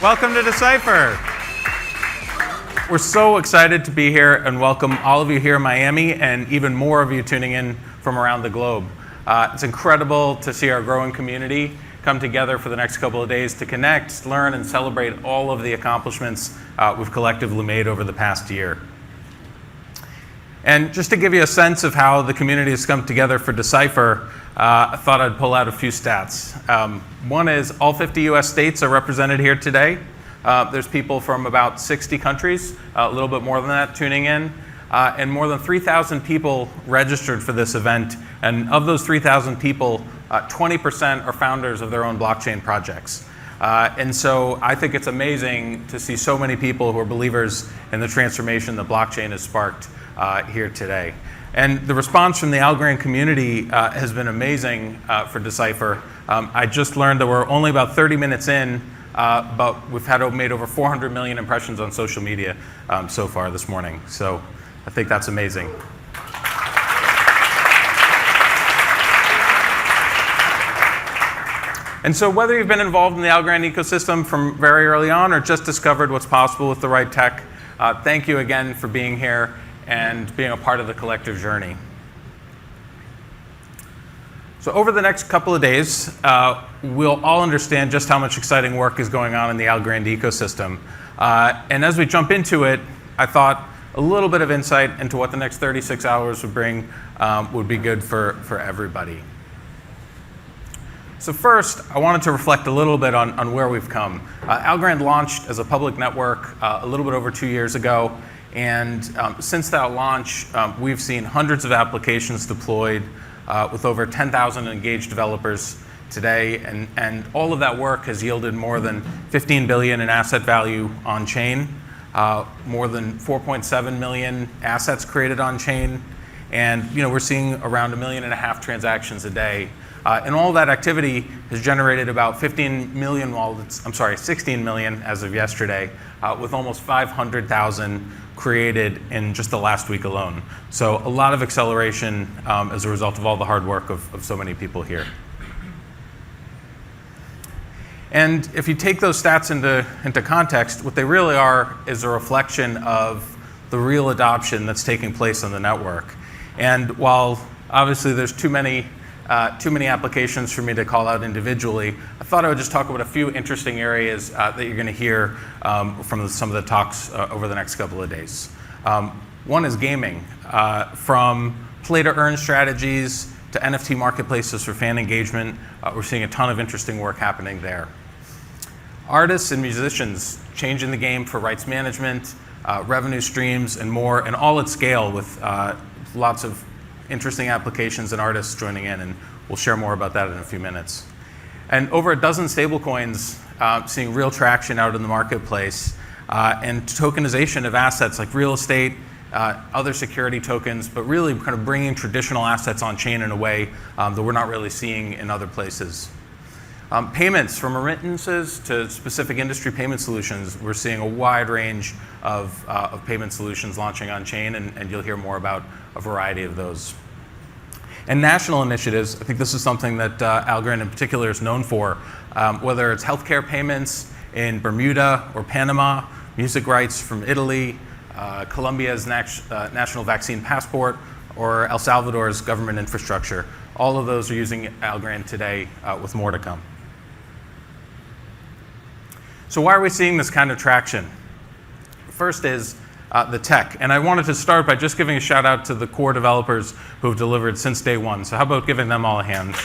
Welcome to Decipher. We're so excited to be here and welcome all of you here in Miami and even more of you tuning in from around the globe. It's incredible to see our growing community come together for the next couple of days to connect, learn, and celebrate all of the accomplishments we've collectively made over the past year. And just to give you a sense of how the community has come together for Decipher, I thought I'd pull out a few stats. One is all 50 US states are represented here today. There's people from about 60 countries, a little bit more than that, tuning in. And more than 3,000 people registered for this event. And of those 3,000 people, 20% are founders of their own blockchain projects. And so I think it's amazing to see so many people who are believers in the transformation that blockchain has sparked here today. And the response from the Algorand community has been amazing for Decipher. I just learned that we're only about 30 minutes in, but we've made over 400 million impressions on social media so far this morning. So I think that's amazing. And so whether you've been involved in the Algorand ecosystem from very early on or just discovered what's possible with the right tech, thank you again for being here and being a part of the collective journey. So over the next couple of days, we'll all understand just how much exciting work is going on in the Algorand ecosystem. And as we jump into it, I thought a little bit of insight into what the next 36 hours would bring would be good for everybody. So first, I wanted to reflect a little bit on where we've come. Algorand launched as a public network a little bit over 2 years ago. And since that launch, we've seen hundreds of applications deployed with over 10,000 engaged developers today. And all of that work has yielded more than 15 billion in asset value on chain, more than 4.7 million assets created on chain. And we're seeing around 1.5 million transactions a day. And all that activity has generated about 15 million wallets, 16 million as of yesterday, with almost 500,000 created in just the last week alone. So a lot of acceleration as a result of all the hard work of so many people here. And if you take those stats into context, what they really are is a reflection of the real adoption that's taking place on the network. And while obviously there's too many applications for me to call out individually, I thought I would just talk about a few interesting areas that you're going to hear from some of the talks over the next couple of days. One is gaming. From play-to-earn strategies to NFT marketplaces for fan engagement, we're seeing a ton of interesting work happening there. Artists and musicians changing the game for rights management, revenue streams, and more, and all at scale with lots of interesting applications and artists joining in, and we'll share more about that in a few minutes. And over a dozen stablecoins seeing real traction out in the marketplace, and tokenization of assets like real estate, other security tokens, but really kind of bringing traditional assets on chain in a way that we're not really seeing in other places. Payments, from remittances to specific industry payment solutions, we're seeing a wide range of payment solutions launching on chain, and you'll hear more about a variety of those. And national initiatives, I think this is something that Algorand in particular is known for, whether it's healthcare payments in Bermuda or Panama, music rights from Italy, Colombia's national vaccine passport, or El Salvador's government infrastructure. All of those are using Algorand today, with more to come. So why are we seeing this kind of traction? First is the tech. And I wanted to start by just giving a shout out to the core developers who have delivered since day one. So how about giving them all a hand?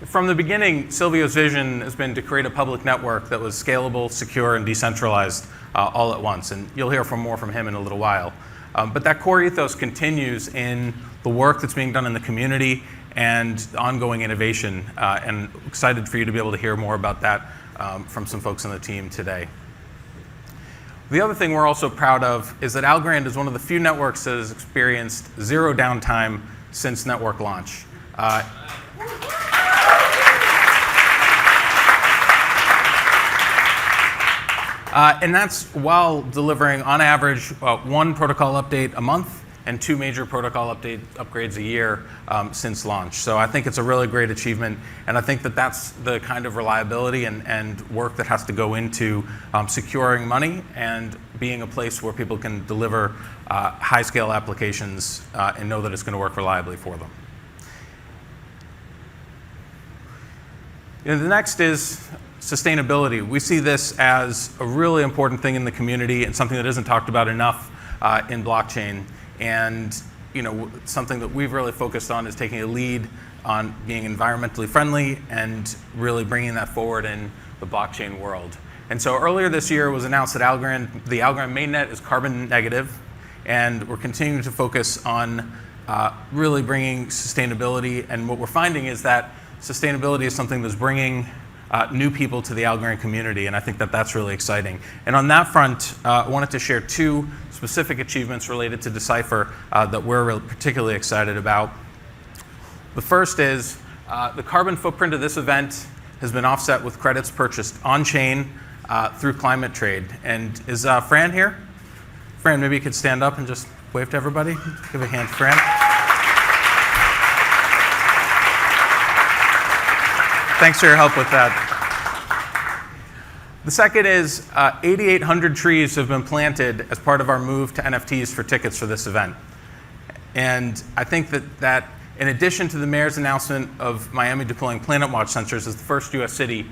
From the beginning, Silvio's vision has been to create a public network that was scalable, secure, and decentralized all at once. And you'll hear more from him in a little while. But that core ethos continues in the work that's being done in the community and ongoing innovation. And excited for you to be able to hear more about that from some folks on the team today. The other thing we're also proud of is that Algorand is one of the few networks that has experienced zero downtime since network launch. And that's while delivering, on average, one protocol update a month and 2 major protocol upgrades a year since launch. So I think it's a really great achievement, and I think that that's the kind of reliability and work that has to go into securing money and being a place where people can deliver high-scale applications and know that it's going to work reliably for them. The next is sustainability. We see this as a really important thing in the community and something that isn't talked about enough in blockchain. And something that we've really focused on is taking a lead on being environmentally friendly and really bringing that forward in the blockchain world. And so earlier this year it was announced that the Algorand mainnet is carbon negative, and we're continuing to focus on really bringing sustainability. And what we're finding is that sustainability is something that's bringing new people to the Algorand community, and I think that that's really exciting. And on that front, I wanted to share 2 specific achievements related to Decipher that we're particularly excited about. The first is the carbon footprint of this event has been offset with credits purchased on-chain through climate trade. And is Fran here? Fran, maybe you could stand up and just wave to everybody. Give a hand to Fran. Thanks for your help with that. The second is 8,800 trees have been planted as part of our move to NFTs for tickets for this event. And I think that in addition to the mayor's announcement of Miami deploying PlanetWatch sensors as the first US city,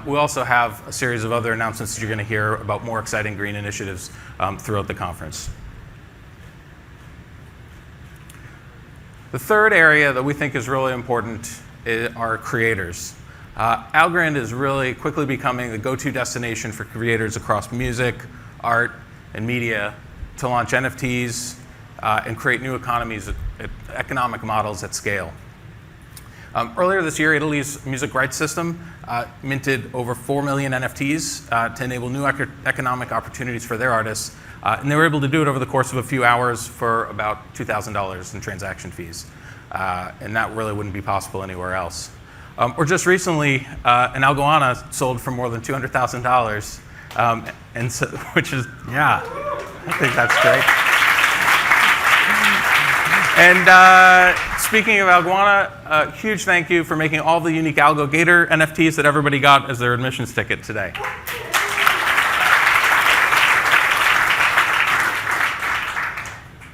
we also have a series of other announcements that you're going to hear about more exciting green initiatives throughout the conference. The third area that we think is really important are creators. Algorand is really quickly becoming the go-to destination for creators across music, art, and media to launch NFTs and create new economic models at scale. Earlier this year, Italy's music rights system minted over 4 million NFTs to enable new economic opportunities for their artists, and they were able to do it over the course of a few hours for about $2,000 in transaction fees, and that really wouldn't be possible anywhere else. Or just recently, an Algorand sold for more than $200,000, and so, which is, yeah, I think that's great. And speaking of Algorand, a huge thank you for making all the unique Algo Gator NFTs that everybody got as their admissions ticket today.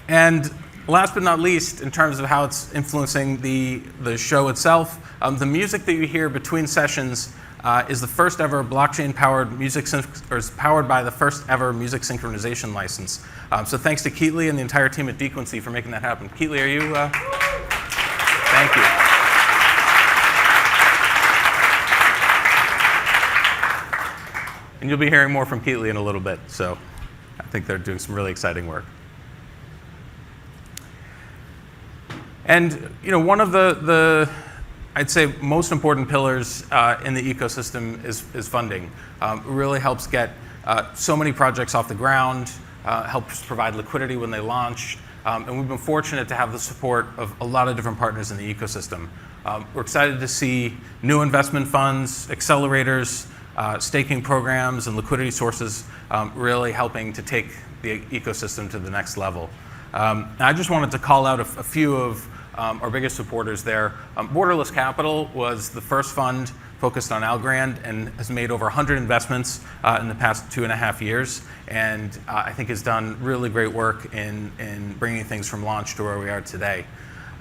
And last but not least, in terms of how it's influencing the show itself, the music that you hear between sessions is the first ever blockchain-powered music, or is powered by the first ever music synchronization license. So thanks to Keatley and the entire team at Dequency for making that happen. Keatley, are you? Thank you. And you'll be hearing more from Keatley in a little bit. So I think they're doing some really exciting work. And one of the I'd say most important pillars in the ecosystem is funding. It really helps get so many projects off the ground, helps provide liquidity when they launch, and we've been fortunate to have the support of a lot of different partners in the ecosystem. We're excited to see new investment funds, accelerators, staking programs, and liquidity sources really helping to take the ecosystem to the next level. I just wanted to call out a few of our biggest supporters there. Borderless Capital was the first fund focused on Algorand and has made over 100 investments in the past 2.5 years, and I think has done really great work in bringing things from launch to where we are today.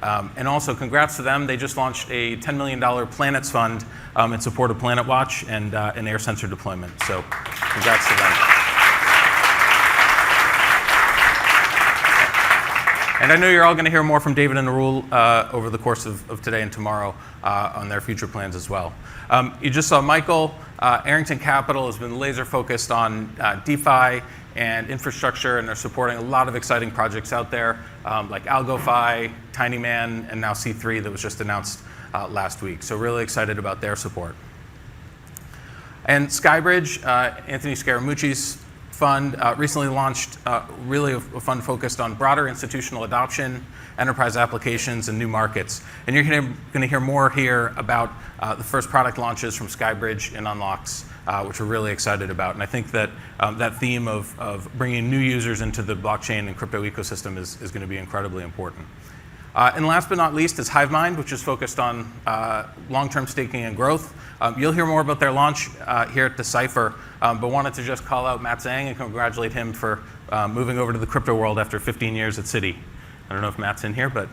And also, congrats to them. They just launched a $10 million Planets Fund in support of PlanetWatch and an air sensor deployment. So congrats to them. And I know you're all going to hear more from David and Arul over the course of today and tomorrow on their future plans as well. You just saw Michael. Arrington Capital has been laser focused on DeFi and infrastructure, and they're supporting a lot of exciting projects out there like AlgoFi, TinyMan, and now C3 that was just announced last week. So really excited about their support. And Skybridge, Anthony Scaramucci's fund, recently launched really a fund focused on broader institutional adoption, enterprise applications, and new markets. And you're going to hear more here about the first product launches from Skybridge and Unlocks which we're really excited about. And I think that that theme of bringing new users into the blockchain and crypto ecosystem is going to be incredibly important. And last but not least is HiveMind, which is focused on long-term staking and growth. You'll hear more about their launch here at Decipher, but wanted to just call out Matt Zhang and congratulate him for moving over to the crypto world after 15 years at Citi. I don't know if Matt's in here, but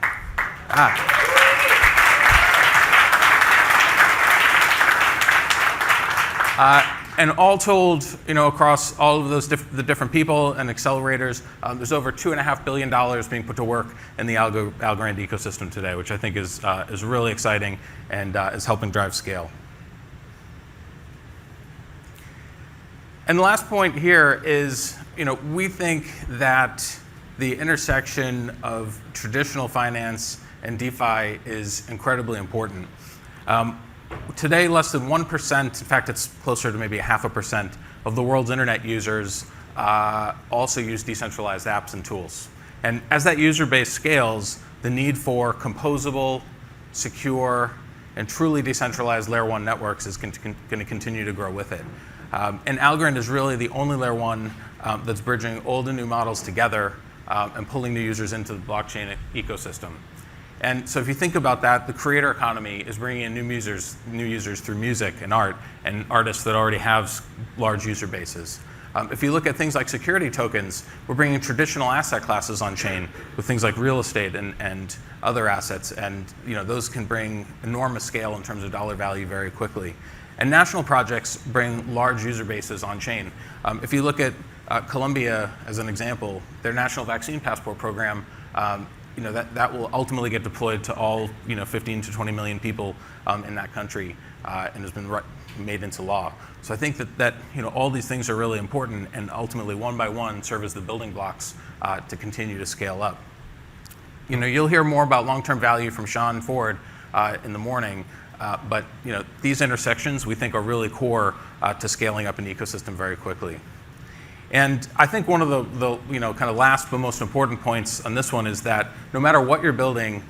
and all told, across all of those the different people and accelerators, there's over $2.5 billion being put to work in the Algorand ecosystem today, which I think is really exciting and is helping drive scale. And the last point here is, we think that the intersection of traditional finance and DeFi is incredibly important. Today, less than 1%, in fact, it's closer to maybe 0.5% of the world's internet users also use decentralized apps and tools. And as that user base scales, the need for composable, secure, and truly decentralized layer 1 networks is going to continue to grow with it. And Algorand is really the only layer 1 that's bridging old and new models together and pulling new users into the blockchain ecosystem. And so if you think about that, the creator economy is bringing in new users through music and art, and artists that already have large user bases. If you look at things like security tokens, we're bringing traditional asset classes on chain with things like real estate and other assets, and those can bring enormous scale in terms of dollar value very quickly. And national projects bring large user bases on chain. If you look at Colombia as an example, their national vaccine passport program, that will ultimately get deployed to all 15 to 20 million people in that country and has been made into law. So I think that all these things are really important and ultimately one by one serve as the building blocks to continue to scale up. You'll hear more about long-term value from Sean Ford in the morning, but these intersections we think are really core to scaling up an ecosystem very quickly. And I think one of the kind of last but most important points on this one is that no matter what you're building,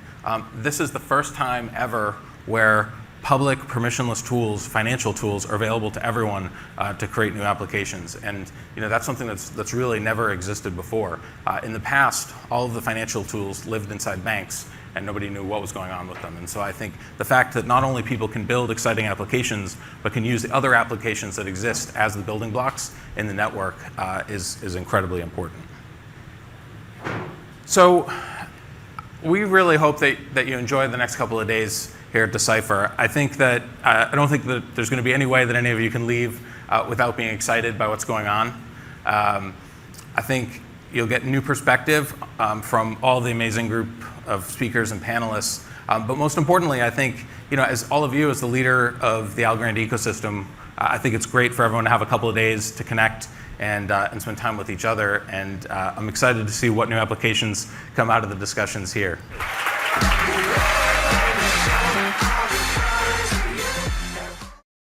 this is the first time ever where public permissionless tools, financial tools, are available to everyone to create new applications. And that's something that's really never existed before. In the past, all of the financial tools lived inside banks, and nobody knew what was going on with them. And so I think the fact that not only people can build exciting applications, but can use the other applications that exist as the building blocks in the network is incredibly important. So we really hope that you enjoy the next couple of days here at Decipher. I think that I don't think that there's going to be any way that any of you can leave without being excited by what's going on. I think you'll get new perspective from all the amazing group of speakers and panelists. But most importantly, I think, as all of you, as the leader of the Algorand ecosystem, I think it's great for everyone to have a couple of days to connect and spend time with each other. And I'm excited to see what new applications come out of the discussions here.